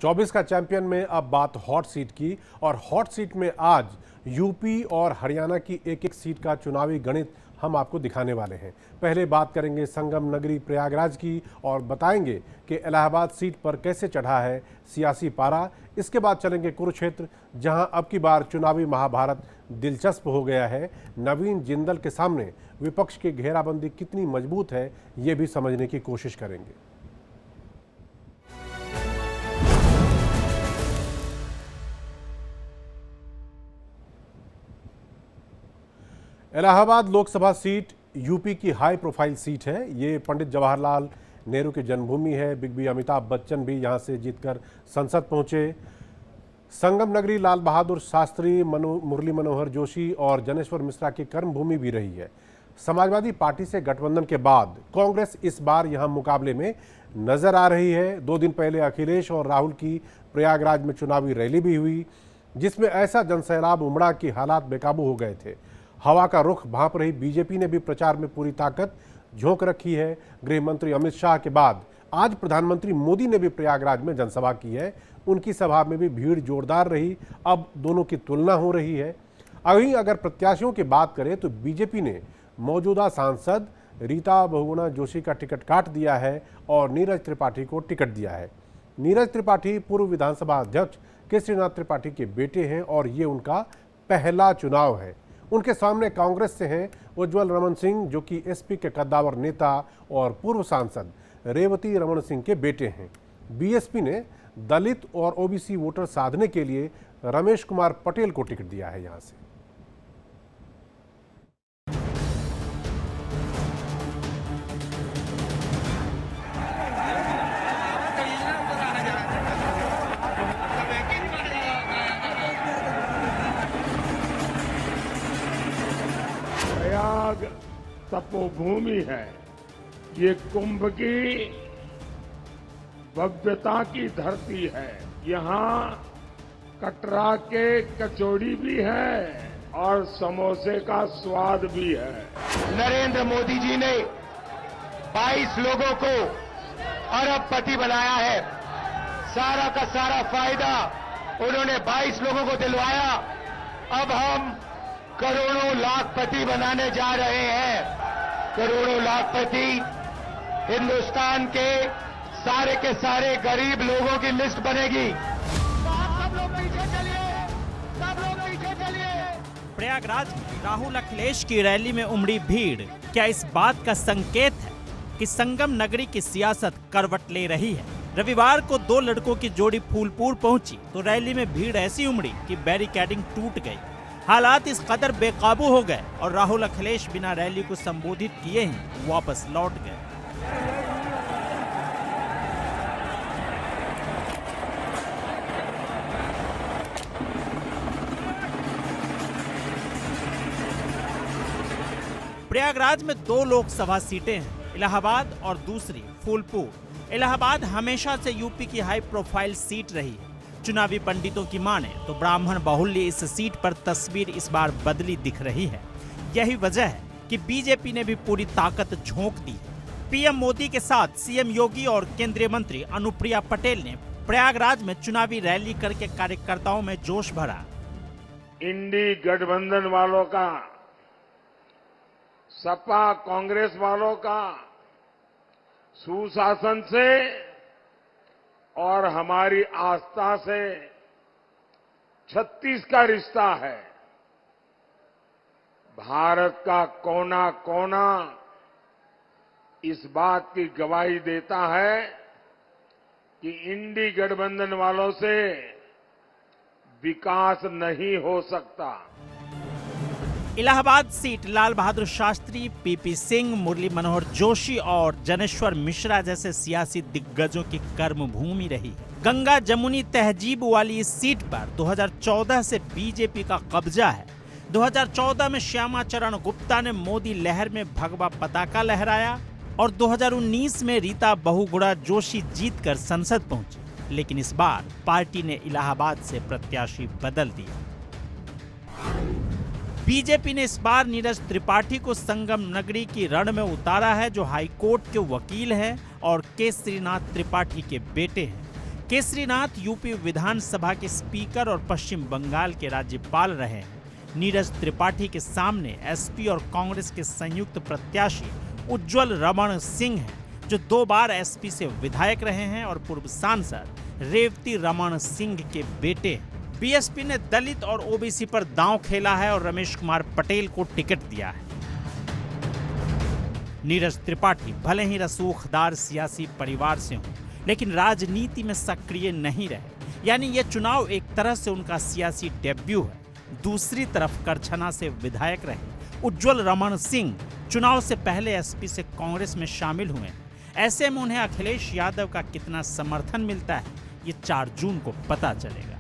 24 का चैंपियन में अब बात हॉट सीट की, और हॉट सीट में आज यूपी और हरियाणा की एक एक सीट का चुनावी गणित हम आपको दिखाने वाले हैं। पहले बात करेंगे संगम नगरी प्रयागराज की और बताएंगे कि इलाहाबाद सीट पर कैसे चढ़ा है सियासी पारा। इसके बाद चलेंगे कुरुक्षेत्र, जहां अब की बार चुनावी महाभारत दिलचस्प हो गया है। नवीन जिंदल के सामने विपक्ष की घेराबंदी कितनी मजबूत है, ये भी समझने की कोशिश करेंगे। इलाहाबाद लोकसभा सीट यूपी की हाई प्रोफाइल सीट है। ये पंडित जवाहरलाल नेहरू की जन्मभूमि है। बिग बी अमिताभ बच्चन भी यहां से जीतकर संसद पहुंचे। संगम नगरी लाल बहादुर शास्त्री, मुरली मनोहर जोशी और जनेश्वर मिश्रा की कर्मभूमि भी रही है। समाजवादी पार्टी से गठबंधन के बाद कांग्रेस इस बार यहां मुकाबले में नजर आ रही है। 2 दिन पहले अखिलेश और राहुल की प्रयागराज में चुनावी रैली भी हुई, जिसमें ऐसा जनसैलाब उमड़ा कि हालात बेकाबू हो गए थे। हवा का रुख भांप रही बीजेपी ने भी प्रचार में पूरी ताकत झोंक रखी है। गृह मंत्री अमित शाह के बाद आज प्रधानमंत्री मोदी ने भी प्रयागराज में जनसभा की है। उनकी सभा में भी भीड़ जोरदार रही। अब दोनों की तुलना हो रही है। वहीं अगर प्रत्याशियों की बात करें तो बीजेपी ने मौजूदा सांसद रीता बहुगुणा जोशी का टिकट काट दिया है और नीरज त्रिपाठी को टिकट दिया है। नीरज त्रिपाठी पूर्व विधानसभा अध्यक्ष केसरीनाथ त्रिपाठी के बेटे हैं और ये उनका पहला चुनाव है। उनके सामने कांग्रेस से हैं उज्जवल रमन सिंह, जो कि एसपी के कद्दावर नेता और पूर्व सांसद रेवती रमन सिंह के बेटे हैं। बीएसपी ने दलित और ओबीसी वोटर साधने के लिए रमेश कुमार पटेल को टिकट दिया है। यहां से प्रयाग तपोभूमि है। ये कुंभ की भव्यता की धरती है। यहाँ कटरा के कचौड़ी भी है और समोसे का स्वाद भी है। नरेंद्र मोदी जी ने 22 लोगों को अरबपति बनाया है। सारा का सारा फायदा उन्होंने 22 लोगों को दिलवाया। अब हम करोड़ों लाखपति बनाने जा रहे हैं। करोड़ों लाखपति हिंदुस्तान के सारे गरीब लोगों की लिस्ट बनेगी। सब लोग पीछे चलिए, सब लोग पीछे चलिए। प्रयागराज में राहुल अखिलेश की रैली में उमड़ी भीड़ क्या इस बात का संकेत है कि संगम नगरी की सियासत करवट ले रही है? रविवार को 2 लड़कों की जोड़ी फूलपुर पहुंची तो रैली में भीड़ ऐसी उमड़ी कि बैरिकेडिंग टूट गई। हालात इस कदर बेकाबू हो गए और राहुल अखिलेश बिना रैली को संबोधित किए ही वापस लौट गए। प्रयागराज में 2 लोकसभा सीटें हैं, इलाहाबाद और दूसरी फूलपुर। इलाहाबाद हमेशा से यूपी की हाई प्रोफाइल सीट रही है। चुनावी पंडितों की माने तो ब्राह्मण बाहुल्य इस सीट पर तस्वीर इस बार बदली दिख रही है। यही वजह है कि बीजेपी ने भी पूरी ताकत झोंक दी है। पीएम मोदी के साथ सीएम योगी और केंद्रीय मंत्री अनुप्रिया पटेल ने प्रयागराज में चुनावी रैली करके कार्यकर्ताओं में जोश भरा। इंडी गठबंधन वालों का, सपा कांग्रेस वालों का सुशासन से और हमारी आस्था से 36 का रिश्ता है। भारत का कोना कोना इस बात की गवाही देता है कि इंडी गठबंधन वालों से विकास नहीं हो सकता। इलाहाबाद सीट लाल बहादुर शास्त्री, पीपी सिंह, मुरली मनोहर जोशी और जनेश्वर मिश्रा जैसे सियासी दिग्गजों की कर्मभूमि रही है। गंगा जमुनी तहजीब वाली इस सीट पर 2014 से बीजेपी का कब्जा है। 2014 में श्यामा चरण गुप्ता ने मोदी लहर में भगवा पताका लहराया और 2019 में रीता बहुगुणा जोशी जीतकर संसद पहुंची। लेकिन इस बार पार्टी ने इलाहाबाद से प्रत्याशी बदल दिया। बीजेपी ने इस बार नीरज त्रिपाठी को संगम नगरी की रण में उतारा है, जो हाईकोर्ट के वकील हैं और केसरीनाथ त्रिपाठी के बेटे हैं। केसरीनाथ यूपी विधानसभा के स्पीकर और पश्चिम बंगाल के राज्यपाल रहे हैं। नीरज त्रिपाठी के सामने एसपी और कांग्रेस के संयुक्त प्रत्याशी उज्जवल रमण सिंह हैं, जो 2 बार एसपी से विधायक रहे हैं और पूर्व सांसद रेवती रमण सिंह के बेटे हैं। बीएसपी ने दलित और ओबीसी पर दांव खेला है और रमेश कुमार पटेल को टिकट दिया है। नीरज त्रिपाठी भले ही रसूखदार सियासी परिवार से हों, लेकिन राजनीति में सक्रिय नहीं रहे, यानी यह चुनाव एक तरह से उनका सियासी डेब्यू है। दूसरी तरफ करछना से विधायक रहे उज्जवल रमण सिंह चुनाव से पहले एसपी से कांग्रेस में शामिल हुए। ऐसे में उन्हें अखिलेश यादव का कितना समर्थन मिलता है, ये 4 जून को पता चलेगा।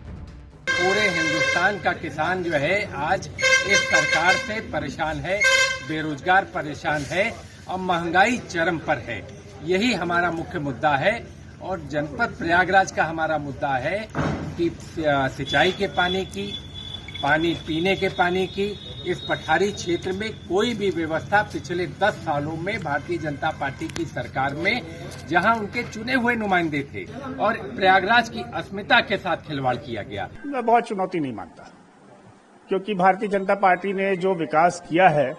पूरे हिंदुस्तान का किसान जो है आज इस सरकार से परेशान है, बेरोजगार परेशान है और महंगाई चरम पर है। यही हमारा मुख्य मुद्दा है और जनपद प्रयागराज का हमारा मुद्दा है कि सिंचाई के पानी की, पानी पीने के पानी की, इस पठारी क्षेत्र में कोई भी व्यवस्था पिछले 10 सालों में भारतीय जनता पार्टी की सरकार में, जहां उनके चुने हुए नुमाइंदे थे और प्रयागराज की अस्मिता के साथ खिलवाड़ किया गया। मैं बहुत चुनौती नहीं मानता, क्योंकि भारतीय जनता पार्टी ने जो विकास किया है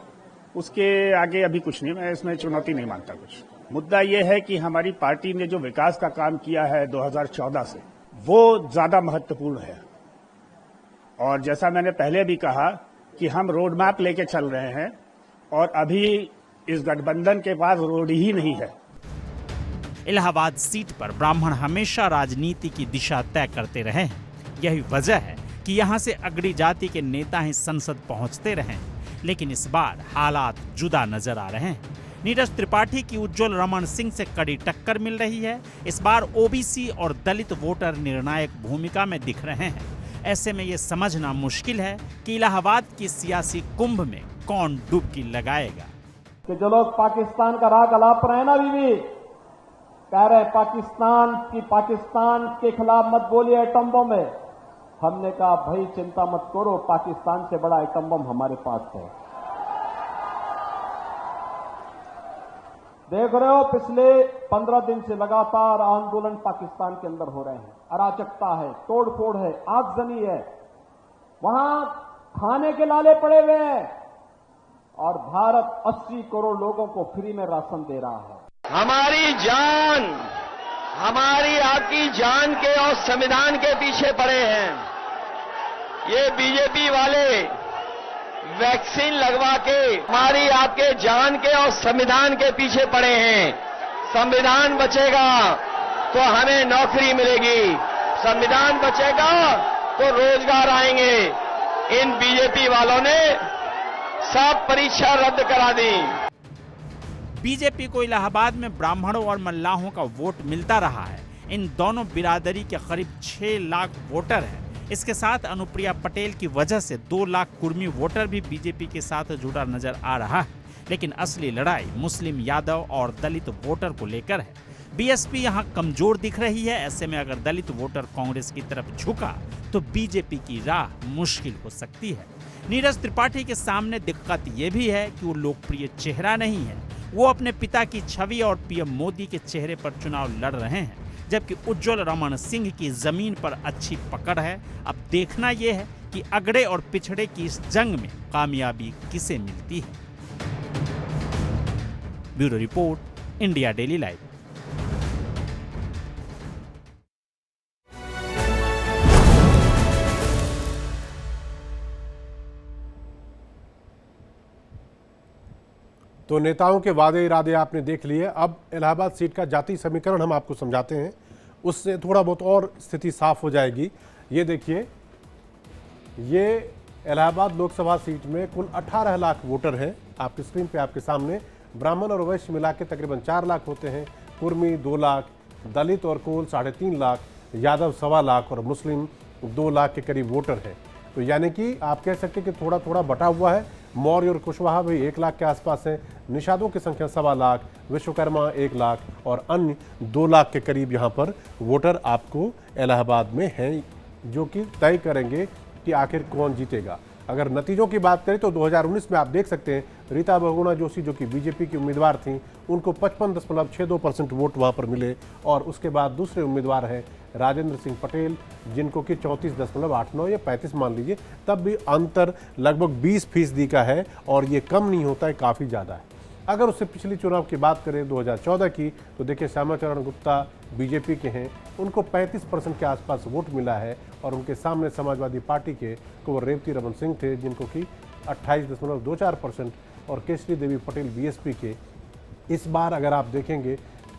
उसके आगे अभी कुछ नहीं, मैं इसमें चुनौती नहीं मानता कुछ। मुद्दा यह है कि हमारी पार्टी ने जो विकास का काम किया है 2014 से, वो ज्यादा महत्वपूर्ण है। और जैसा मैंने पहले भी कहा कि हम रोड मैप लेके चल रहे हैं और अभी इस गठबंधन के पास रोड ही नहीं है। इलाहाबाद सीट पर ब्राह्मण हमेशा राजनीति की दिशा तय करते रहे हैं। यही वजह है कि यहां से अगड़ी जाति के नेता ही संसद पहुंचते रहे हैं, लेकिन इस बार हालात जुदा नजर आ रहे हैं। नीरज त्रिपाठी की उज्जवल रमण सिंह से कड़ी टक्कर मिल रही है। इस बार ओबीसी और दलित वोटर निर्णायक भूमिका में दिख रहे हैं। ऐसे में ये समझना मुश्किल है कि इलाहाबाद की सियासी कुंभ में कौन डुबकी लगाएगा। कि जो लोग पाकिस्तान का राग अलाप रहे हैं ना, अभी भी कह रहे हैं पाकिस्तान के खिलाफ मत बोलिए एटम बम है। हमने कहा भाई चिंता मत करो, पाकिस्तान से बड़ा एटम बम हमारे पास है। देख रहे हो पिछले 15 दिन से लगातार आंदोलन पाकिस्तान के अंदर हो रहे हैं। अराजकता है, तोड़फोड़ है, आगजनी है, वहां खाने के लाले पड़े हुए हैं और भारत 80 करोड़ लोगों को फ्री में राशन दे रहा है। हमारी जान, हमारी आपकी जान के और संविधान के पीछे पड़े हैं। ये बीजेपी वाले वैक्सीन लगवा के हमारी आपके जान के और संविधान के पीछे पड़े हैं। संविधान बचेगा तो हमें नौकरी मिलेगी, संविधान बचेगा तो रोजगार आएंगे। इन बीजेपी वालों ने सब परीक्षा रद्द करा दी। बीजेपी को इलाहाबाद में ब्राह्मणों और मल्लाहों का वोट मिलता रहा है। इन दोनों बिरादरी के करीब 6 लाख वोटर हैं। इसके साथ अनुप्रिया पटेल की वजह से 2 लाख कुर्मी वोटर भी बीजेपी के साथ जुड़ा नजर आ रहा है। लेकिन असली लड़ाई मुस्लिम, यादव और दलित वोटर को लेकर है। बीएसपी यहां कमजोर दिख रही है। ऐसे में अगर दलित वोटर कांग्रेस की तरफ झुका तो बीजेपी की राह मुश्किल हो सकती है। नीरज त्रिपाठी के सामने दिक्कत यह भी है कि वो लोकप्रिय चेहरा नहीं है। वो अपने पिता की छवि और पीएम मोदी के चेहरे पर चुनाव लड़ रहे हैं, जबकि उज्जवल रमण सिंह की जमीन पर अच्छी पकड़ है। अब देखना यह है कि अगड़े और पिछड़े की इस जंग में कामयाबी किसे मिलती है। Bureau report, India daily live. तो नेताओं के वादे इरादे आपने देख लिए। अब इलाहाबाद सीट का जाति समीकरण हम आपको समझाते हैं, उससे थोड़ा बहुत और स्थिति साफ हो जाएगी। ये देखिए, ये इलाहाबाद लोकसभा सीट में कुल 18 लाख वोटर हैं। आपकी स्क्रीन पे आपके सामने ब्राह्मण और वैश्य मिला के तकरीबन 4 लाख होते हैं, कुर्मी 2 लाख, दलित और कोल 3.5 लाख, यादव 1.25 लाख और मुस्लिम 2 लाख के करीब वोटर हैं। तो यानी कि आप कह सकते हैं कि थोड़ा थोड़ा बटा हुआ है। मौर्य और कुशवाहा भी 1 लाख के आसपास हैं। निषादों की संख्या 1.25 लाख, विश्वकर्मा 1 लाख और अन्य 2 लाख के करीब यहाँ पर वोटर आपको इलाहाबाद में हैं, जो कि तय करेंगे कि आखिर कौन जीतेगा। अगर नतीजों की बात करें तो 2019 में आप देख सकते हैं रीता बहुगुणा जोशी जो कि बीजेपी की उम्मीदवार थीं, उनको 55.62% वोट वहां पर मिले। और उसके बाद दूसरे उम्मीदवार हैं राजेंद्र सिंह पटेल, जिनको कि 34.89 या 35 मान लीजिए, तब भी अंतर लगभग 20% का है और ये कम नहीं होता है, काफ़ी ज़्यादा है। अगर उससे पिछली चुनाव की बात करें 2014 की, तो देखिए श्यामाचरण गुप्ता बीजेपी के हैं, उनको 35% के आसपास वोट मिला है और उनके सामने समाजवादी पार्टी के कुंवर रेवती रमन सिंह थे, जिनको कि 28.24% और केसरी देवी पटेल बीएसपी के। इस बार अगर आप देखेंगे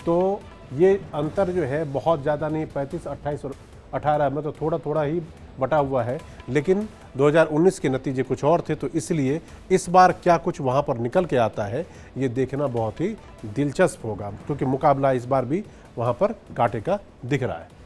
तो ये अंतर जो है बहुत ज़्यादा नहीं, 35, 28 और 18 में तो थोड़ा थोड़ा ही बटा हुआ है, लेकिन 2019 के नतीजे कुछ और थे, तो इसलिए इस बार क्या कुछ वहाँ पर निकल के आता है ये देखना बहुत ही दिलचस्प होगा, क्योंकि मुकाबला इस बार भी वहाँ पर कांटे का दिख रहा है।